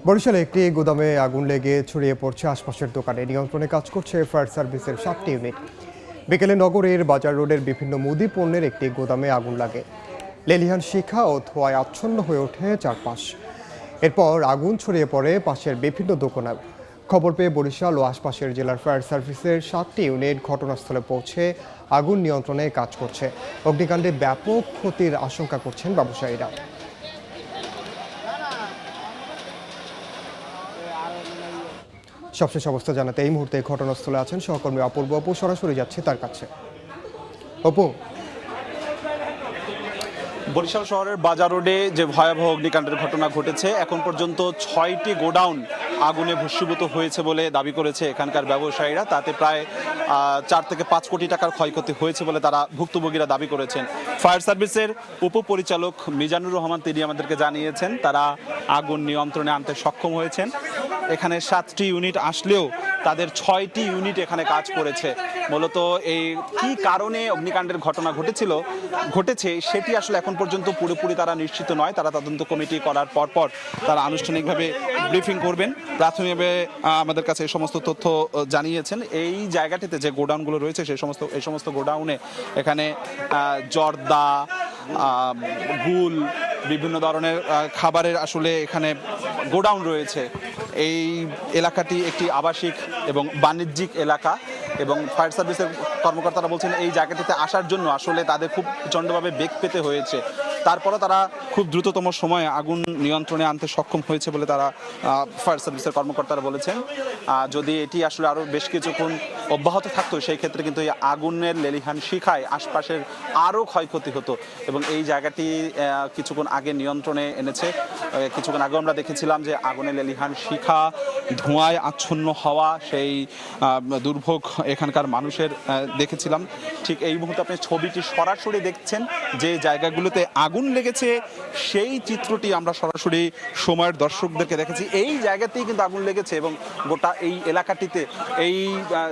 বরিশালে একটি গুদামে আগুন লেগে ছড়িয়ে পড়ছে আশপাশের দোকানে। নিয়ন্ত্রণে কাজ করছে ফায়ার সার্ভিসের 7টি ইউনিট। বিকেলে নগরের বাজার রোডের বিভিন্ন মুদি পণ্যের একটি গুদামে আগুন লাগে। লেলিহান শিখা ও ধোঁয়ায় আচ্ছন্ন হয়ে ওঠে চারপাশ। এরপর আগুন ছড়িয়ে পড়ে পাশের বিভিন্ন দোকানে। খবর পেয়ে বরিশাল ও আশপাশের জেলার ফায়ার সার্ভিসের 7টি ইউনিট ঘটনাস্থলে পৌঁছে আগুন নিয়ন্ত্রণে কাজ করছে। অগ্নিকাণ্ডে ব্যাপক ক্ষতির আশঙ্কা করছেন ব্যবসায়ীরা। সবশেষ অবস্থা জানাতে এই মুহূর্তে ঘটনাস্থলে আছেন সহকর্মী অপূর্ব। অপু, সরাসরি যাচ্ছে তার কাছে। অপু, বরিশাল শহরের বাজার রোডে যে ভয়াবহ অগ্নিকাণ্ডের ঘটনা ঘটেছে, এখন পর্যন্ত 6টি গোডাউন আগুনে ভস্মীভূত হয়েছে বলে দাবি করেছে এখানকার ব্যবসায়ীরা। তাতে প্রায় 4 থেকে 5 কোটি টাকার ক্ষয়ক্ষতি হয়েছে বলে তারা ভুক্তভোগীরা দাবি করেছেন। ফায়ার সার্ভিসের উপপরিচালক মিজানুর রহমান তিনি আমাদেরকে জানিয়েছেন তারা আগুন নিয়ন্ত্রণে আনতে সক্ষম হয়েছেন। এখানে 7টি ইউনিট আসলেও তাদের 6টি ইউনিট এখানে কাজ করেছে। মূলত এই কি কারণে অগ্নিকাণ্ডের ঘটনা ঘটেছে সেটি আসলে এখন পর্যন্ত পুরোপুরি তারা নিশ্চিত নয়। তারা তদন্ত কমিটি করার পর তারা আনুষ্ঠানিকভাবে ব্রিফিং করবেন। প্রাথমিকভাবে আমাদের কাছে এই সমস্ত তথ্য জানিয়েছেন। এই জায়গাটিতে যে গোডাউনগুলো রয়েছে এই সমস্ত গোডাউনে এখানে জর্দা, গুল, বিভিন্ন ধরনের খাবারের আসলে এখানে গোডাউন রয়েছে। এই এলাকাটি একটি আবাসিক এবং বাণিজ্যিক এলাকা এবং ফায়ার সার্ভিসের কর্মকর্তারা বলছেন এই জায়গাটিতে আসার জন্য আসলে তাদের খুব প্রচণ্ডভাবে বেগ পেতে হয়েছে। তারপরও তারা খুব দ্রুততম সময়ে আগুন নিয়ন্ত্রণে আনতে সক্ষম হয়েছে বলে তারা ফায়ার সার্ভিসের কর্মকর্তারা বলেছেন। যদি এটি আসলে আরও বেশ কিছুক্ষণ অব্যাহত থাকতো সেই ক্ষেত্রে কিন্তু এই আগুনের লেলিহান শিখায় আশপাশের আরও ক্ষয়ক্ষতি হতো এবং এই জায়গাটি কিছুক্ষণ আগে নিয়ন্ত্রণে এনেছে। কিছুক্ষণ আগে আমরা দেখেছিলাম যে আগুনের লেলিহান শিখা, ধোঁয়ায় আচ্ছন্ন হওয়া সেই দুর্ভোগ এখানকার মানুষের দেখেছিলাম। ঠিক এই মুহূর্তে আপনি ছবিটি সরাসরি দেখছেন যে জায়গাগুলোতে আগুন লেগেছে সেই চিত্রটি আমরা সরাসরি সময়ের দর্শকদেরকে দেখেছি। এই জায়গাতেই কিন্তু আগুন লেগেছে এবং গোটা এই এলাকাটিতে এই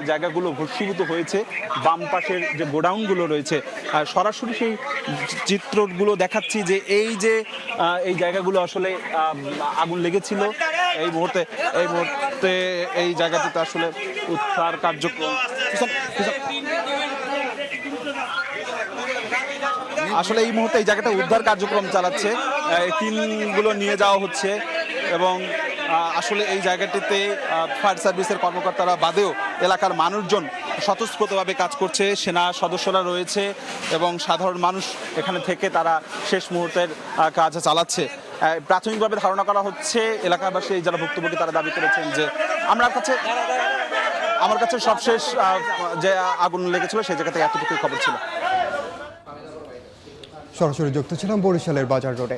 জায়গাগুলো ভস্মীভূত হয়েছে। বাম পাশের যে গোডাউনগুলো রয়েছে সরাসরি সেই চিত্রগুলো দেখাচ্ছি যে এই জায়গাগুলো আসলে আগুন লেগেছিল। এই মুহূর্তে এই জায়গাটিতে আসলে উদ্ধার কার্যক্রম এই মুহূর্তে এই জায়গাটা উদ্ধার কার্যক্রম চালাচ্ছে। টিমগুলো নিয়ে যাওয়া হচ্ছে এবং আসলে এই জায়গাটিতে ফায়ার সার্ভিসের কর্মকর্তারা বাদেও এলাকার মানুষজন স্বতঃস্ফূর্তভাবে কাজ করছে। সেনা সদস্যরা রয়েছে এবং সাধারণ মানুষ এখানে থেকে তারা শেষ মুহূর্তের কাজ চালাচ্ছে। প্রাথমিকভাবে ধারণা করা হচ্ছে এলাকাবাসী যারা ভুক্তভোগী তারা দাবি করেছেন যে আমার কাছে সবশেষ যে আগুন লেগেছিল সেই জায়গা থেকে এতটুকুই খবর ছিল। সরাসরি যুক্ত ছিলাম বরিশালের বাজার রোডে।